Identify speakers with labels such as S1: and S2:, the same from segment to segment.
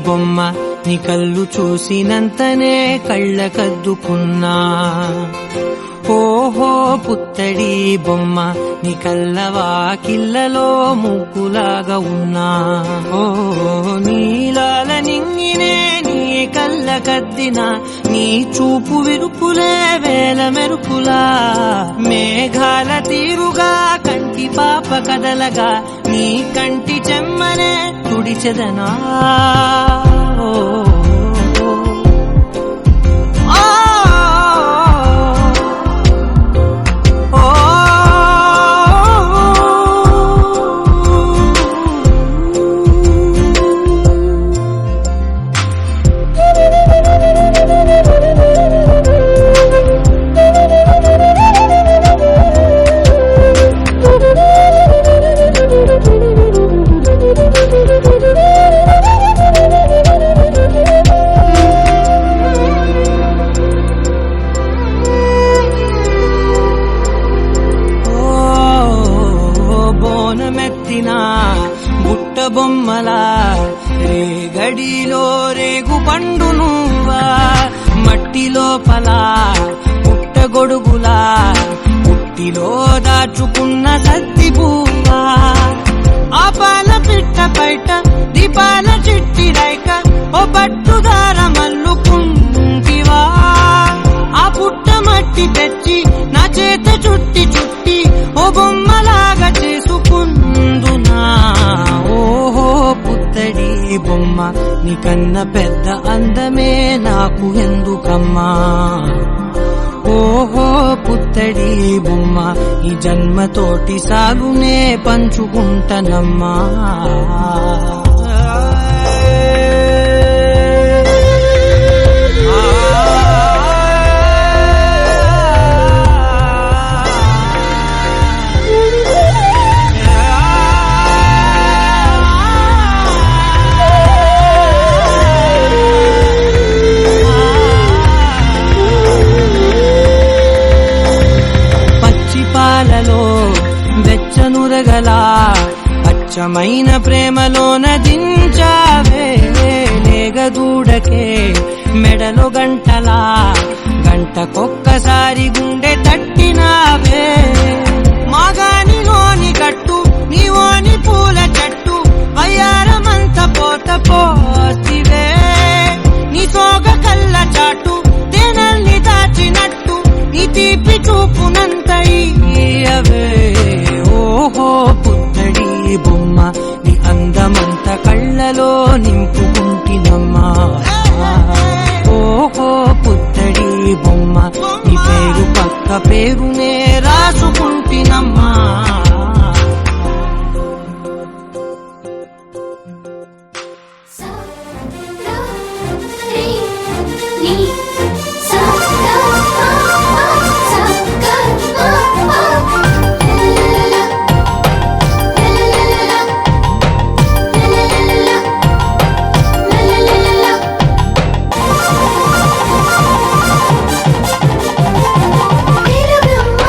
S1: బొమ్మ నీ కళ్ళు చూసినంతనే కళ్ళకద్దుకున్నా. ఓహో పుత్తడి బొమ్మ నీ కళ్ళవాకిళ్ళలో ముగ్గులాగా ఉన్నా. ఓ నీలాల నింగినే నీ కళ్ళకద్దిన నీ చూపు విరుపులే వేల మెరుపులా. మేఘాల తీరుగా కంటి పాప కదలగా నీ కంటి చెమ్మనే తుడిచెదనా. బుట్ట బొమ్మలా రేగడిలో రేగు పండు నువ్వా. మట్టి లోపల పుట్ట గొడుగులా పుట్టిలో దాచుకున్న సత్తి పువ్వా. ఆ పాల పిట్ట బయట దీపాల చిట్టి రైక ఓ పట్టుదార మల్లుకుంటివా. ఆ పుట్ట మట్టి తెచ్చి నా చేత చుట్టి చుట్టి ఓ బొమ్మలాగా చేసుకుందునా. ఓహో పుత్తడి బొమ్మ నీకన్న పెద్ద అందమే నాకు ఎందుకమ్మా. ఓహో పుత్తడి బొమ్మ ఈ జన్మతోటి సాగునే పంచుకుంటనమ్మా. వెచ్చనురగలా అచ్చమైన ప్రేమలోన దించావే. లేగదూడకే మెడలో గంటలా గంటకొక్కసారి గుండె తట్టినావే. మాగానిలోని కట్టు నీవోని పూల చెట్టు వయ్యారమంత పోత పోతివే. నీ సోగ కళ్ళ చాటు తేనల్ని దాచినట్టు నీ తీపి చూపునంత ఇయ్యవే. ఓహో పుత్తడి బొమ్మ నీ అందమంత కళ్ళలో నింపుకుంటినమ్మా. ఓహో పుత్తడి బొమ్మ నీ పేరు పక్క పేరునే రాసుకుంటినమ్మా.
S2: బ్రహ్మ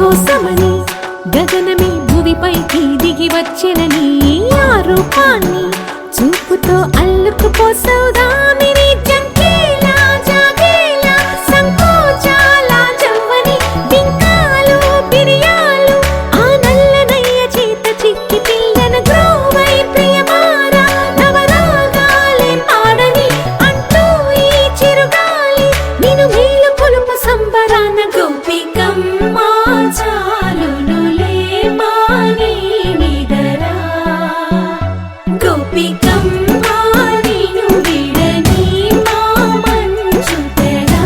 S2: కోసమని గగనమే భువిపైకి దిగి వచ్చినని ఆ రూపాన్ని చూపుతో అల్లుకుపోసౌదామిని జంకేలా జాగేలా సంకోచాల జవ్వని బింకాలు బిరియాలు ఆ నల్లనయ్య చేత చిక్కి పిల్లన గ్రోవై ప్రియమారా నవరాగాలే పాడని అంటూ ఈ చిరుగాలి నిన్ను మేలు కొలుపు సంబరాన గోపికమ్మ చాలునులే మాని నిదరా గోపికమ్మ నిన్ను విడని మా మంచు తెరా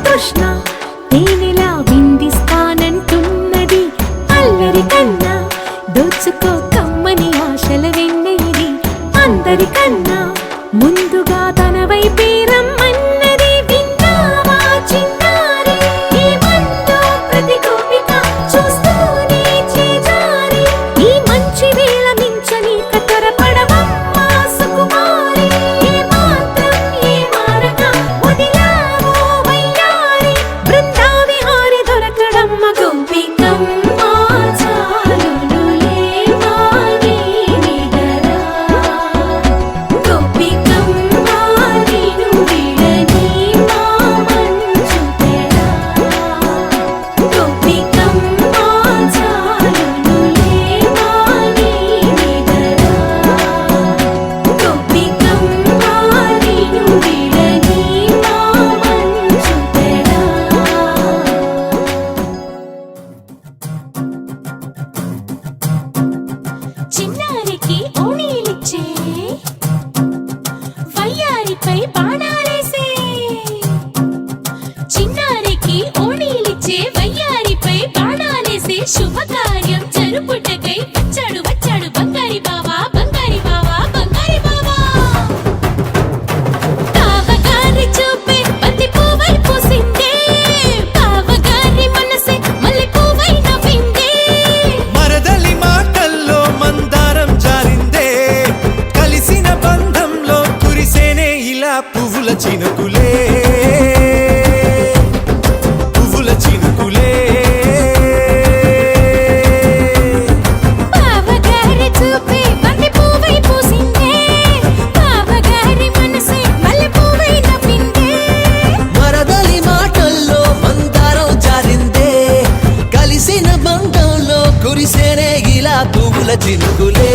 S2: తృష్ణ తేనెలా విందిస్తానంటున్నది అల్లరి కన్నా దోచుకో కమ్మని ఆశల వెన్నెయిది అందరికన్నా ముందుగా తన వైపే రమ్మన్నది విన్నావా చిన్నారి ఏమందో ప్రతి గోపిక చూస్తూనే చేజారి ఈ మంచి వేళ మించని కతరపడవమ్మా సుకుమారి ఏ మాత్రం ఏ మారక వదిలావో వయ్యారి బృందావిహారి దొరకడమ్మ గోపికమ్మ చాలునులే మాని నిదరా గోపికమ్మ నిన్ను విడని మా మంచు తెరా గోపికమ్మ చాలునులే మాని నిదరా గోపికమ్మ నిన్ను విడని మా మంచు తెరా చిన్నారికి ఓణీలిచ్చే వయ్యారిపై బాణాలేసే చిన్నారికి ఓణీలిచ్చే వయ్యారిపై బాణాలేసే శుభకార్యం జరుపుటకై వచ్చాడు వచ్చాడు బంగారి బావా బంగారి బావా బంగారి బావా బావగారి చూపే బంతి పువ్వై పూసిందే బావగారి మనసే మల్లె పువ్వై నవ్విందే
S3: మరదలి మాటల్లో మందారం జారిందే కలిసిన బంధంలో కురిసేనే ఇలా పువ్వుల చినుకులే పువ్వుల చినుకులే
S2: బావగారి చూపే బంతి పువ్వై పూసిందే బావగారి మనసే మల్లె పువ్వై నవ్విందే
S1: మరదలి మాటల్లో మందారం జారిందే కలిసిన బంధంలో కురిసేనే ఇలా పువ్వుల చినుకులే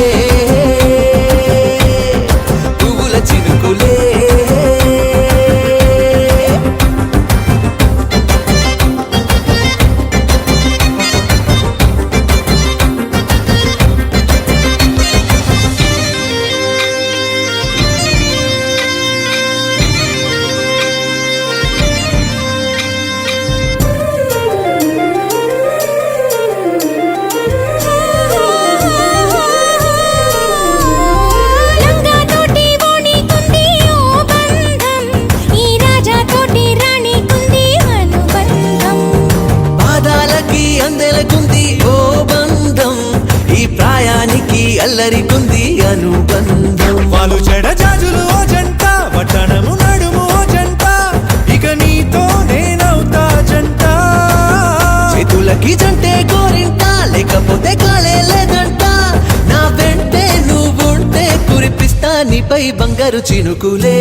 S1: పువ్వుల చినుకులే
S2: లంగా తోటి ఓణీకుంది ఓ బంధం ఈ రాజా తోటి రాణికుంది అనుబంధం
S1: పాదాలకి అందెలకుంది ఓ బంధం ఈ ప్రాయానికి అల్లరికుంది అనుబంధం
S3: వాళ్ళు చెడ జాజులు ఓ జంట వట్టణము నడుము ఓ జంట ఇక నీతో నేనవుతా జంట
S1: చేతులకి జంటే గోరింట లేకపోతే కాలే లేదంట నా వెంటే నువ్వుంటే కురిపిస్తా నీపై బంగారు చినుకులే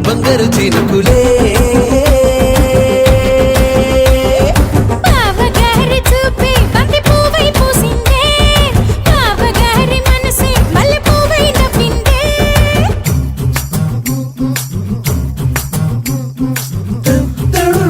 S1: బంగారు చినుకులే
S2: బావగారి చూపే బంతి పువ్వై పూసిందే బావగారి మనసే మల్లె పువ్వై నవ్విందే
S1: తుడు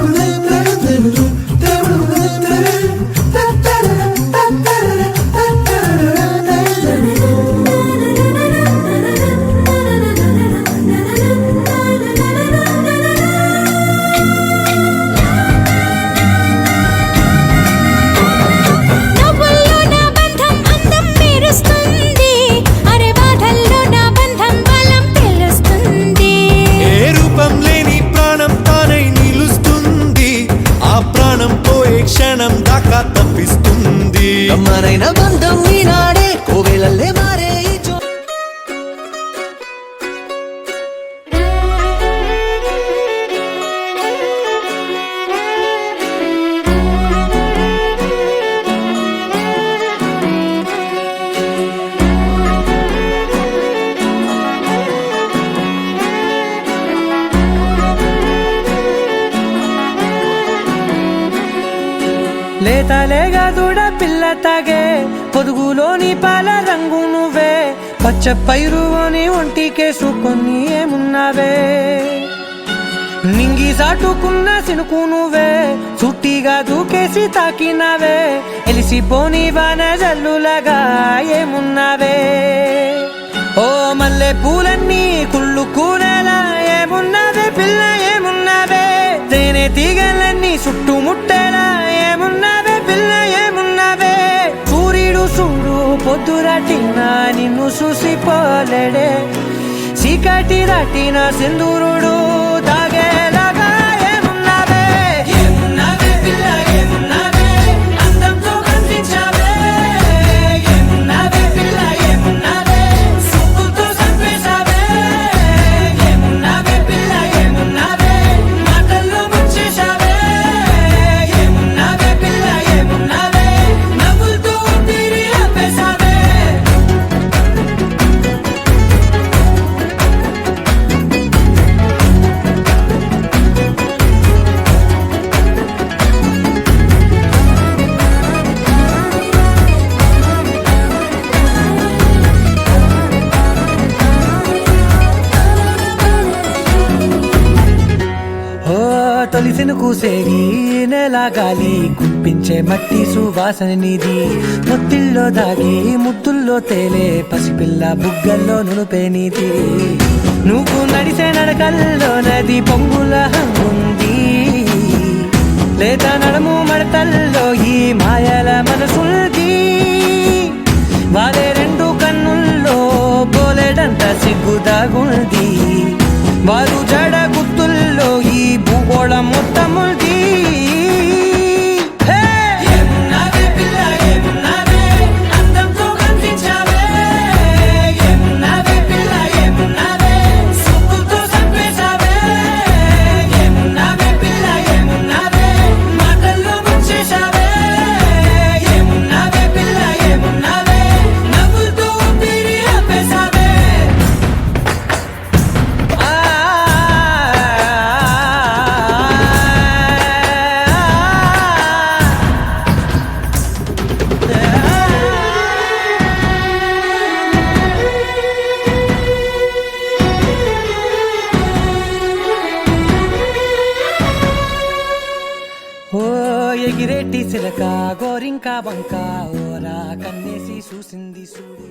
S3: క్షణం దాకా తప్పిస్తుంది.
S1: గమ్మనైన బంధం ఈనాడే కోవెలల్లే మారే ఈ
S4: లేతలేగా దూడ పిల్ల తాగే పొదుగులోని పాల రంగు నువ్వే పచ్చ పైరుని ఒంటికేసుకొని ఏమున్నావే నింగి సాటుకున్న సినుకు నువ్వే చుట్టిగా దూకేసి తాకినావే ఎలిసిపోని వాన జల్లులగా ఏమున్నావే ఓ మల్లె పూలన్నీ కుళ్ళు కూనేలా ఏమున్నావే పిల్ల ఏమున్నావే తేనె తీగలన్నీ చుట్టుముట్టేలా ఏమున్నావే పిల్ల ఏమున్నావే సూర్యుడు చూడు పొద్దురాటిన నిన్ను చూసిపోలేడే చీకటి దాటిన సింధూరుడు తాగేలాగా ఏమున్నావే ఏమున్నావే పిల్ల ఏమున్నావే అందంతో కనిపించావే ఏమున్నావే పిల్ల ఏమున్నావే సుక్కుతో చంపేశావే ఏమున్నావే పిల్ల ఏమున్నావే మాటల్లో ముంచేశావే ఏమున్నావే పిల్ల ఏమున్నావే నవ్వులతో ఊపిరి ఆపేశావే తొలిసిన కూసేగి నెల గాలి గుప్పించే మట్టి సువాసన నిధి ముత్తిల్లో దాగి ముత్తుల్లో తేలే పసిపిల్ల బుగ్గల్లో నునుపే నీతి నువ్వు నడిసే నడకల్లో నది పొంగుల హంగుంది లేదా నడుము మడతల్లో ఈ మాయల మనసుంది వారే రెండు కన్నుల్లో బోలెడంత సిగ్గుదాగుంది వారు జడ గుత్తుల్లో ఈ భూగోళం మొత్తముంది ఏమున్నావే పిల్ల ఏమున్నావే అందంతో కనిపించావే ఏమున్నావే పిల్ల ఏమున్నావే సుక్కుతో చంపేశావే ఏమున్నావే పిల్ల ఏమున్నావే మాటల్లో ముంచేశావే ఏమున్నావే పిల్ల ఏమున్నావే నవ్వులతో ఊపిరి ఆపేశావే ఓ ఎగిరేటి సిలక గోరింక వంక ఓరా కన్నేసి చూసింది చూడు